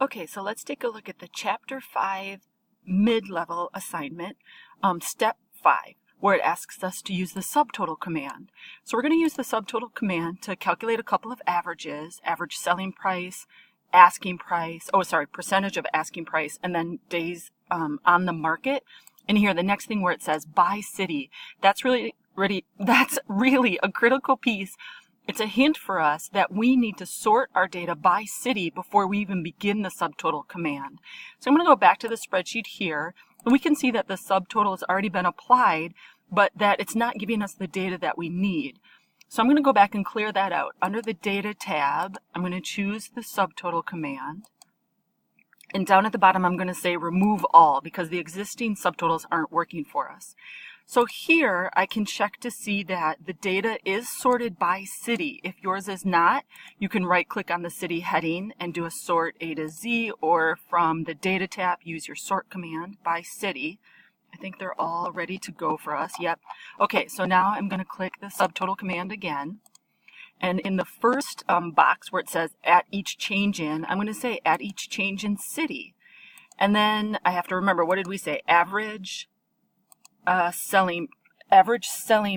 Okay, so let's take a look at the Chapter 5 mid-level assignment, Step 5, where it asks us to use the subtotal command. So we're going to use the subtotal command to calculate a couple of averages: average selling price, percentage of asking price, and then days on the market. And here, the next thing where it says by city, that's really a critical piece. It's a hint for us that we need to sort our data by city before we even begin the subtotal command. So I'm going to go back to the spreadsheet here, and we can see that the subtotal has already been applied, but that it's not giving us the data that we need. So I'm going to go back and clear that out. Under the Data tab, I'm going to choose the subtotal command. And down at the bottom, I'm going to say remove all because the existing subtotals aren't working for us. So here I can check to see that the data is sorted by city. If yours is not, you can right click on the city heading and do a sort A to Z, or from the Data tab, use your sort command by city. I think they're all ready to go for us. Yep. Okay, so now I'm going to click the subtotal command again. And in the first box where it says at each change in, I'm going to say at each change in city. And then I have to remember, what did we say? Average selling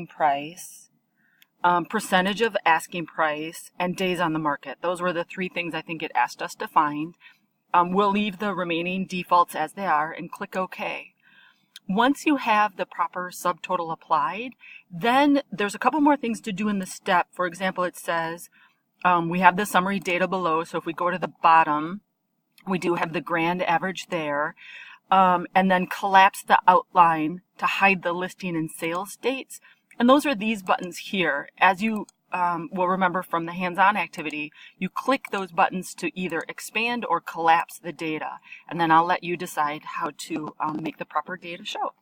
price, percentage of asking price, and days on the market. Those were the three things I think it asked us to find. We'll leave the remaining defaults as they are and click OK. Once you have the proper subtotal applied, then there's a couple more things to do in the step. For example, it says we have the summary data below. So if we go to the bottom, we do have the grand average there. And then collapse the outline to hide the listing and sales dates. And those are these buttons here. As you will remember from the hands-on activity, you click those buttons to either expand or collapse the data. And then I'll let you decide how to make the proper data show.